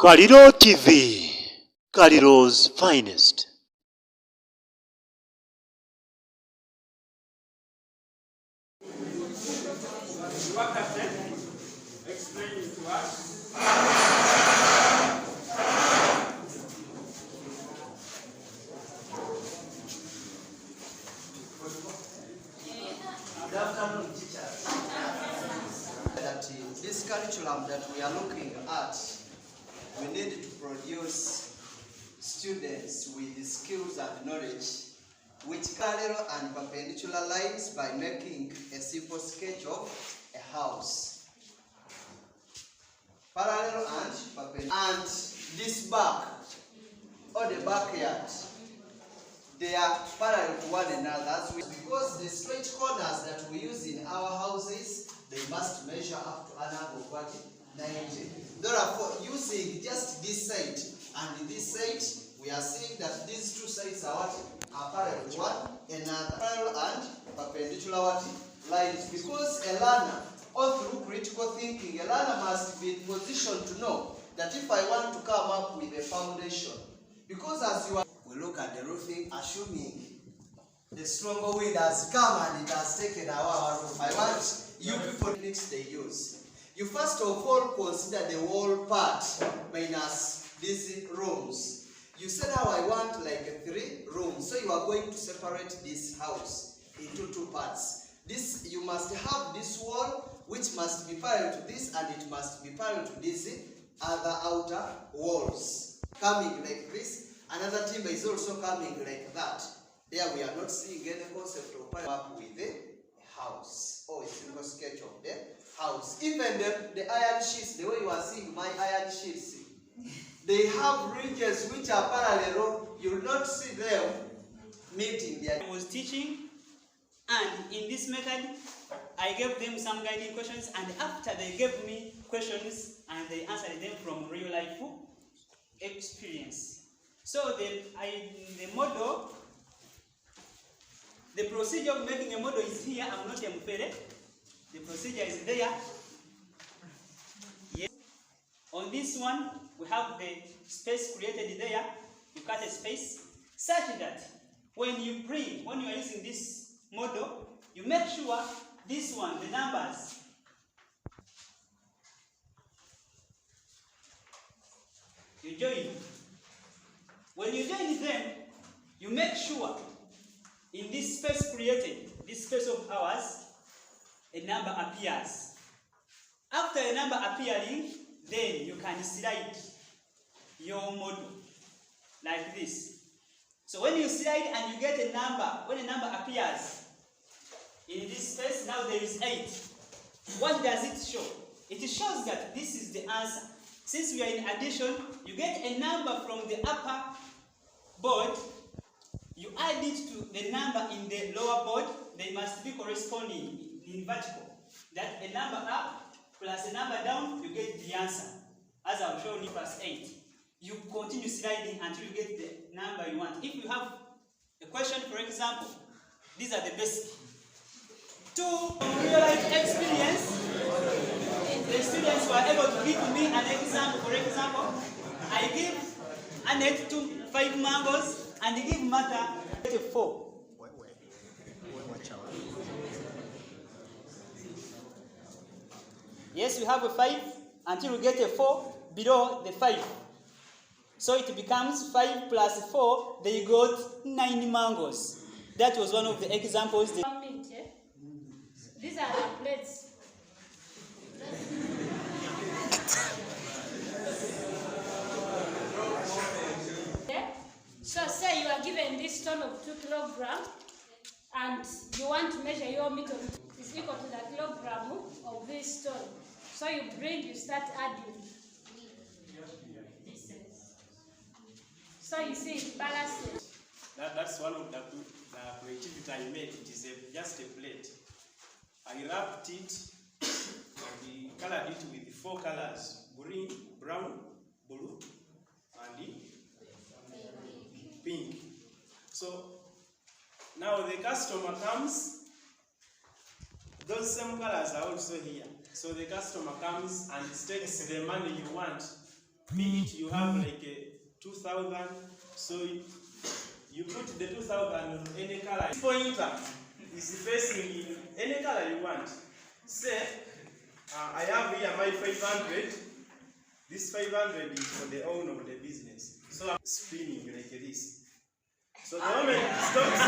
Kaliro TV, Kaliro's finest. Explaining to us. Good afternoon, teachers. That this curriculum that we are looking at, we need to produce students with the skills and knowledge which parallel and perpendicular lines by making a simple sketch of a house. Parallel and perpendicular. And this back, or the backyard, they are parallel to one another because the straight corners that we use in our houses, they must measure up to an angle of what? 90. Therefore, using just this side and this side, we are saying that these two sides are what? Are parallel to one another. Parallel and perpendicular what? Lines. Because a learner, all through critical thinking, a learner must be in position to know that if I want to come up with a foundation, because as you are, we look at the roofing, assuming the stronger wind has come and it has taken our roof. I want you people techniques they use. You first of all consider the wall part minus these rooms. You said how I want like 3 rooms, so you are going to separate this house into 2 parts. This, you must have this wall which must be parallel to this, and it must be parallel to these other outer walls. Coming like this. Another timber is also coming like that. There we are not seeing any concept of parallel with the house or a single sketch of the house. Even the iron sheets, the way you are seeing my iron sheets, they have ridges which are parallel. You will not see them meeting there. I was teaching, and in this method, I gave them some guiding questions, and after they gave me questions and they answered them from real life experience. So the model, the procedure of making a model is here. I'm not a mufere. The procedure is there. Yes. On this one, we have the space created there. You cut a space such that when you are using this model, you make sure this one, the numbers, you join. When you join them, you make sure in this space created, this space of ours, a number appears. After a number appearing, then you can slide your model like this. So when you slide and you get a number, when a number appears in this space, now there is 8. What does it show? It shows that this is the answer. Since we are in addition, you get a number from the upper board, you add it to the number in the lower board, they must be corresponding in vertical. That a number up plus a number down, you get the answer. As I've shown you, plus 8. You continue sliding until you get the number you want. If you have a question, for example, these are the basic. To real life experience, the students were able to give me an example. For example, I give Annette 5 mangoes and give Martha 4. Yes, we have a 5 until we get a 4 below the 5. So it becomes 5 plus 4, they got 9 mangoes. That was one of the examples. These are the plates. So say you are given this stone of 2 kilograms and you want to measure your meat is equal to the kilogram of this stone. So you start adding. So you see it balances. That's one of the creativity I made. It is just a plate. I wrapped it and we colored it with 4 colors: green, brown, blue, and pink. So now the customer comes, those same colors are also here. So the customer comes and takes the money you want minute you have like a 2000, so you put the 2000 on any color. This pointer is facing in any color you want. Say, I have here my 500. This 500 is for the owner of the business. So I'm spinning like this. So the moment it stops,